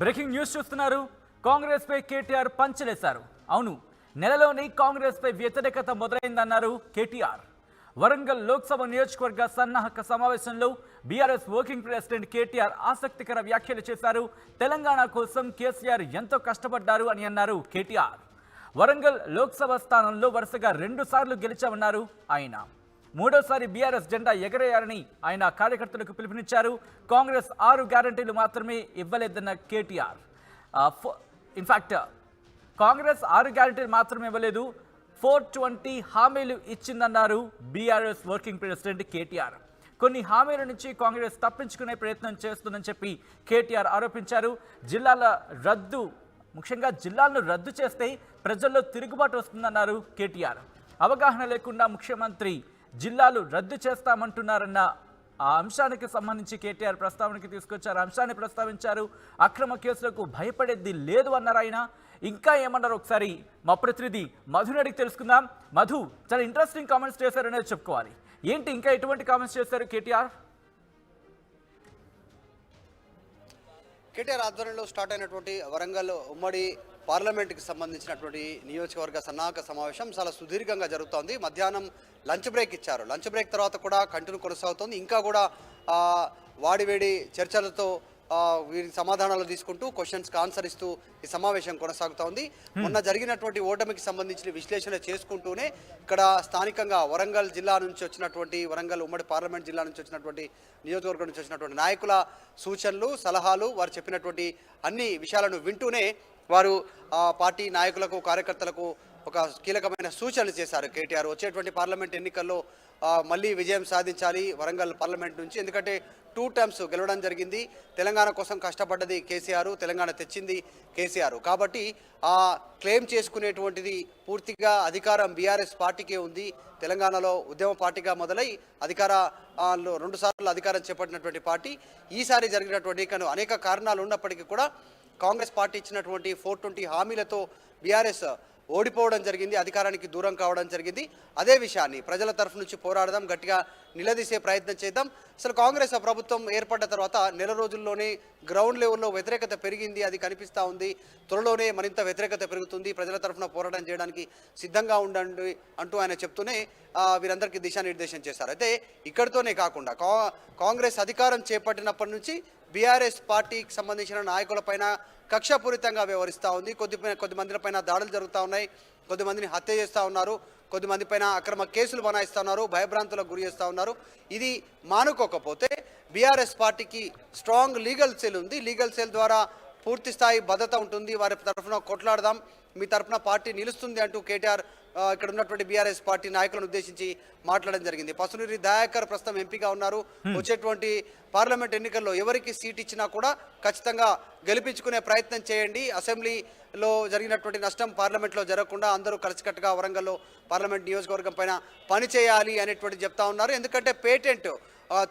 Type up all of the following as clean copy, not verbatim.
Breaking news చూస్తున్నారు. కాంగ్రెస్ పై కేటీఆర్ పంచలేశారు. అవును, నెలలోని కాంగ్రెస్ పై వ్యతిరేకత మొదలైందన్నారు కేటీఆర్. వరంగల్ లోక్సభ నియోజకవర్గ సన్నాహక సమావేశంలో బీఆర్ఎస్ వర్కింగ్ ప్రెసిడెంట్ కేటీఆర్ ఆసక్తికర వ్యాఖ్యలు చేశారు. తెలంగాణ కోసం కేసీఆర్ ఎంతో కష్టపడ్డారు అని అన్నారు కేటీఆర్. వరంగల్ లోక్సభ స్థానంలో వరుసగా 2 సార్లు గెలిచామన్నారు ఆయన. మూడోసారి బీఆర్ఎస్ జెండా ఎగరేయాలని ఆయన కార్యకర్తలకు పిలుపునిచ్చారు. కాంగ్రెస్ 6 గ్యారంటీలు మాత్రమే ఇవ్వలేదన్న కేటీఆర్. ఇన్ఫాక్ట్ కాంగ్రెస్ 6 గ్యారంటీలు మాత్రమే ఇవ్వలేదు, 420 హామీలు ఇచ్చిందన్నారు బీఆర్ఎస్ వర్కింగ్ ప్రెసిడెంట్ కేటీఆర్. కొన్ని హామీల నుంచి కాంగ్రెస్ తప్పించుకునే ప్రయత్నం చేస్తుందని చెప్పి కేటీఆర్ ఆరోపించారు. ముఖ్యంగా జిల్లాలను రద్దు చేస్తే ప్రజల్లో తిరుగుబాటు వస్తుందన్నారు కేటీఆర్. అవగాహన లేకుండా ముఖ్యమంత్రి జిల్లాలు రద్దు చేస్తామంటున్నారన్న ఆ అంశానికి సంబంధించి కేటీఆర్ ప్రస్తావనకి తీసుకొచ్చారు. అంశాన్ని ప్రస్తావించారు. అక్రమ కేసులకు భయపడేది లేదు అన్నారు ఆయన. ఇంకా ఏమన్నారు ఒకసారి మా ప్రతినిధి మధుని అడిగి తెలుసుకుందాం. మధు, చాలా ఇంట్రెస్టింగ్ కామెంట్స్ చేశారు అనేది చెప్పుకోవాలి. ఏంటి ఇంకా ఎటువంటి కామెంట్స్ చేశారు కేటీఆర్? కేటీఆర్ ఆధ్వర్యంలో స్టార్ట్ అయినటువంటి వరంగల్ ఉమ్మడి పార్లమెంట్కి సంబంధించినటువంటి నియోజకవర్గ సన్నాహక సమావేశం చాలా సుదీర్ఘంగా జరుగుతోంది. మధ్యాహ్నం లంచ్ బ్రేక్ ఇచ్చారు. లంచ్ బ్రేక్ తర్వాత కూడా కంటిన్యూ కొనసాగుతోంది. ఇంకా కూడా వాడివేడి చర్చలతో వీరి సమాధానాలు తీసుకుంటూ క్వశ్చన్స్కి ఆన్సర్ ఇస్తూ ఈ సమావేశం కొనసాగుతోంది. మొన్న జరిగినటువంటి ఓటమికి సంబంధించిన విశ్లేషణ చేసుకుంటూనే ఇక్కడ స్థానికంగా వరంగల్ జిల్లా నుంచి వచ్చినటువంటి వరంగల్ ఉమ్మడి పార్లమెంట్ జిల్లా నుంచి వచ్చినటువంటి నియోజకవర్గం నుంచి వచ్చినటువంటి నాయకుల సూచనలు, సలహాలు, వారు చెప్పినటువంటి అన్ని విషయాలను వింటూనే వారు పార్టీ నాయకులకు, కార్యకర్తలకు ఒక కీలకమైన సూచనలు చేశారు కేటీఆర్. వచ్చేటువంటి పార్లమెంట్ ఎన్నికల్లో మళ్ళీ విజయం సాధించాలి వరంగల్ పార్లమెంట్ నుంచి. ఎందుకంటే 2 టర్మ్స్ గెలవడం జరిగింది. తెలంగాణ కోసం కష్టపడ్డది కేసీఆర్, తెలంగాణ తెచ్చింది కేసీఆర్. కాబట్టి ఆ క్లెయిమ్ చేసుకునేటువంటిది పూర్తిగా అధికారం బీఆర్ఎస్ పార్టీకే ఉంది. తెలంగాణలో ఉద్యమ పార్టీగా మొదలై అధికారంలో 2 సార్లు అధికారం చేపట్టినటువంటి పార్టీ. ఈసారి జరిగినటువంటి అనేక కారణాలు ఉన్నప్పటికీ కూడా కాంగ్రెస్ పార్టీ ఇచ్చినటువంటి 420 హామీలతో బీఆర్ఎస్ ఓడిపోవడం జరిగింది, అధికారానికి దూరం కావడం జరిగింది. అదే విషయాన్ని ప్రజల తరఫు నుంచి పోరాడదాం, గట్టిగా నిలదీసే ప్రయత్నం చేద్దాం. అసలు కాంగ్రెస్ ప్రభుత్వం ఏర్పడ్డ తర్వాత నెల రోజుల్లోనే గ్రౌండ్ లెవెల్లో వ్యతిరేకత పెరిగింది, అది కనిపిస్తూ ఉంది. త్వరలోనే మరింత వ్యతిరేకత పెరుగుతుంది, ప్రజల తరఫున పోరాటం చేయడానికి సిద్ధంగా ఉండండి అంటూ ఆయన చెప్తూనే వీరందరికీ దిశానిర్దేశం చేశారు. అయితే ఇక్కడితోనే కాకుండా కాంగ్రెస్ అధికారం చేపట్టినప్పటి నుంచి బీఆర్ఎస్ పార్టీకి సంబంధించిన నాయకులపైన కక్షపూరితంగా వ్యవహరిస్తూ ఉంది. కొద్దిమంది పైన దాడులు జరుగుతూ ఉన్నాయి, కొద్దిమందిని హత్య చేస్తూ ఉన్నారు, కొద్దిమంది పైన అక్రమ కేసులు బనాయిస్తూ ఉన్నారు, భయభ్రాంతులకు గురి చేస్తూ ఉన్నారు. ఇది మానుకోకపోతే బీఆర్ఎస్ పార్టీకి స్ట్రాంగ్ లీగల్ సెల్ ఉంది. లీగల్ సెల్ ద్వారా పూర్తి స్థాయి భద్రత ఉంటుంది. వారి తరఫున కొట్లాడదాం, మీ తరఫున పార్టీ నిలుస్తుంది అంటూ కేటీఆర్ ఇక్కడ ఉన్నటువంటి బీఆర్ఎస్ పార్టీ నాయకులను ఉద్దేశించి మాట్లాడడం జరిగింది. పసునూరి దయాకర్ ప్రస్తుతం ఎంపీగా ఉన్నారు. వచ్చేటువంటి పార్లమెంట్ ఎన్నికల్లో ఎవరికి సీట్ ఇచ్చినా కూడా ఖచ్చితంగా గెలిపించుకునే ప్రయత్నం చేయండి. అసెంబ్లీలో జరిగినటువంటి నష్టం పార్లమెంట్లో జరగకుండా అందరూ కలిసికట్టుగా వరంగల్లో పార్లమెంట్ నియోజకవర్గం పైన పనిచేయాలి అనేటువంటి చెప్తా ఉన్నారు. ఎందుకంటే పేటెంట్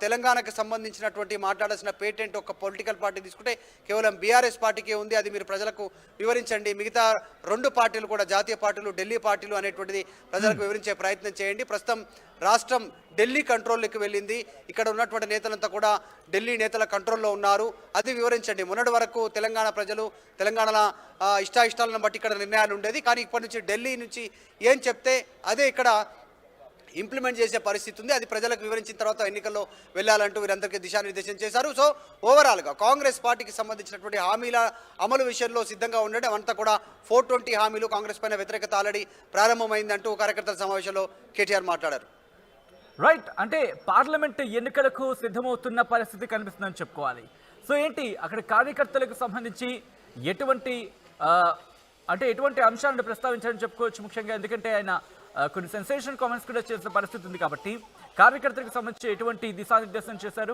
తెలంగాణకు సంబంధించినటువంటి మాట్లాడాల్సిన పేటెంట్ ఒక పొలిటికల్ పార్టీ తీసుకుంటే కేవలం బీఆర్ఎస్ పార్టీకే ఉంది, అది మీరు ప్రజలకు వివరించండి. మిగతా 2 పార్టీలు కూడా జాతీయ పార్టీలు, ఢిల్లీ పార్టీలు అనేటువంటిది ప్రజలకు వివరించే ప్రయత్నం చేయండి. ప్రస్తుతం రాష్ట్రం ఢిల్లీ కంట్రోల్లోకి వెళ్ళింది. ఇక్కడ ఉన్నటువంటి నేతలంతా కూడా ఢిల్లీ నేతల కంట్రోల్లో ఉన్నారు, అది వివరించండి. మొన్నటి వరకు తెలంగాణ ప్రజలు తెలంగాణలో ఇష్టాయిష్టాలను బట్టి ఇక్కడ నిర్ణయాలు ఉండేది, కానీ ఇప్పటి నుంచి ఢిల్లీ నుంచి ఏం చెప్తే అదే ఇక్కడ ఇంప్లిమెంట్ చేసే పరిస్థితి ఉంది. అది ప్రజలకు వివరించిన తర్వాత ఎన్నికల్లో వెళ్ళాలంటూ వీరందరికీ దిశానిర్దేశం చేశారు. సో ఓవరాల్గా కాంగ్రెస్ పార్టీకి సంబంధించినటువంటి హామీల అమలు విషయంలో సిద్ధంగా ఉండడం అంతా కూడా 420 హామీలు, కాంగ్రెస్ పైన వ్యతిరేకత ఆల్రెడీ ప్రారంభమైందంటూ కార్యకర్తల సమావేశంలో కేటీఆర్ మాట్లాడారు. రైట్, అంటే పార్లమెంట్ ఎన్నికలకు సిద్ధమవుతున్న పరిస్థితి కనిపిస్తుందని చెప్పుకోవాలి. సో ఏంటి అక్కడ కార్యకర్తలకు సంబంధించి ఎటువంటి అంశాలను ప్రస్తావించాలని చెప్పుకోవచ్చు ముఖ్యంగా? ఎందుకంటే ఆయన కొన్ని సెన్సేషన్ కామెంట్స్ కూడా చేసిన పరిస్థితి ఉంది కాబట్టి కార్యకర్తలకు సంబంధించి ఎటువంటి దిశానిర్దేశం చేశారు?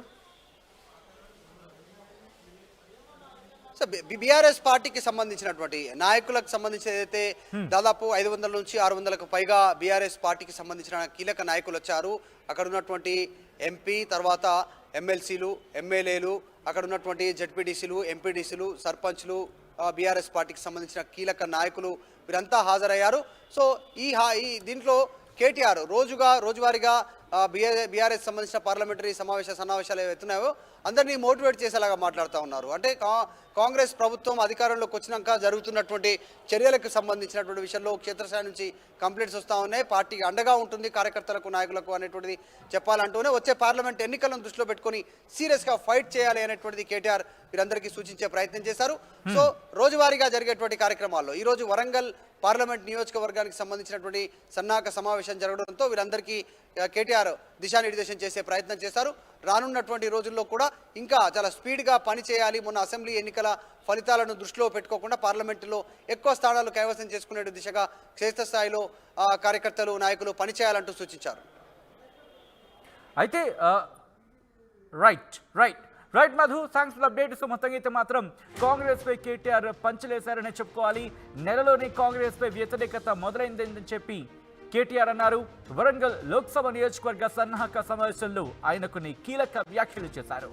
బీఆర్ఎస్ పార్టీకి సంబంధించినటువంటి నాయకులకు సంబంధించి ఏదైతే దాదాపు 500 నుంచి 600కు పైగా బీఆర్ఎస్ పార్టీకి సంబంధించిన కీలక నాయకులు వచ్చారు. అక్కడ ఉన్నటువంటి ఎంపీ, తర్వాత ఎమ్మెల్సీలు, ఎమ్మెల్యేలు, అక్కడ ఉన్నటువంటి జెడ్పీటీసీలు, ఎంపీడీసీలు, సర్పంచ్లు, బీఆర్ఎస్ పార్టీకి సంబంధించిన కీలక నాయకులు వీరంతా హాజరయ్యారు. సో దీంట్లో కేటీఆర్ రోజువారీగా బీఆర్ఎస్ సంబంధించిన పార్లమెంటరీ సమావేశాలు ఏవైతున్నాయో అందరినీ మోటివేట్ చేసేలాగా మాట్లాడుతూ ఉన్నారు. అంటే కాంగ్రెస్ ప్రభుత్వం అధికారంలోకి వచ్చినాక జరుగుతున్నటువంటి చర్యలకు సంబంధించినటువంటి విషయంలో క్షేత్రస్థాయి నుంచి కంప్లైంట్స్ వస్తూ ఉన్నాయి. పార్టీ అండగా ఉంటుంది కార్యకర్తలకు, నాయకులకు అనేటువంటిది చెప్పాలంటూనే వచ్చే పార్లమెంట్ ఎన్నికలను దృష్టిలో పెట్టుకొని సీరియస్గా ఫైట్ చేయాలి అనేటువంటిది కేటీఆర్ వీరందరికీ సూచించే ప్రయత్నం చేశారు. సో రోజువారీగా జరిగేటువంటి కార్యక్రమాల్లో ఈరోజు వరంగల్ పార్లమెంట్ నియోజకవర్గానికి సంబంధించినటువంటి సన్నాహక సమావేశం జరగడంతో వీరందరికీ కేటీఆర్ దిశానిర్దేశం చేసే ప్రయత్నం చేశారు. రానున్నటువంటి రోజుల్లో కూడా ఇంకా చాలా స్పీడ్గా పనిచేయాలి. మొన్న అసెంబ్లీ ఎన్నికల ఫలితాలను దృష్టిలో పెట్టుకోకుండా పార్లమెంటులో ఎక్కువ స్థానాలు కైవసం చేసుకునే దిశగా క్షేత్రస్థాయిలో కార్యకర్తలు, నాయకులు పనిచేయాలంటూ సూచించారు. అయితే right Madhu, thanks for update. So మొత్తంగా అయితే మాత్రం కాంగ్రెస్ పై కేటీఆర్ పంచలేశారని చెప్పుకోవాలి. నెలలోనే కాంగ్రెస్ పై వ్యతిరేకత మొదలైందని చెప్పి కేటీఆర్ అన్నారు. వరంగల్ లోక్సభ నియోజకవర్గ సన్నాహక సమావేశంలో ఆయన కొన్ని కీలక వ్యాఖ్యలు చేశారు.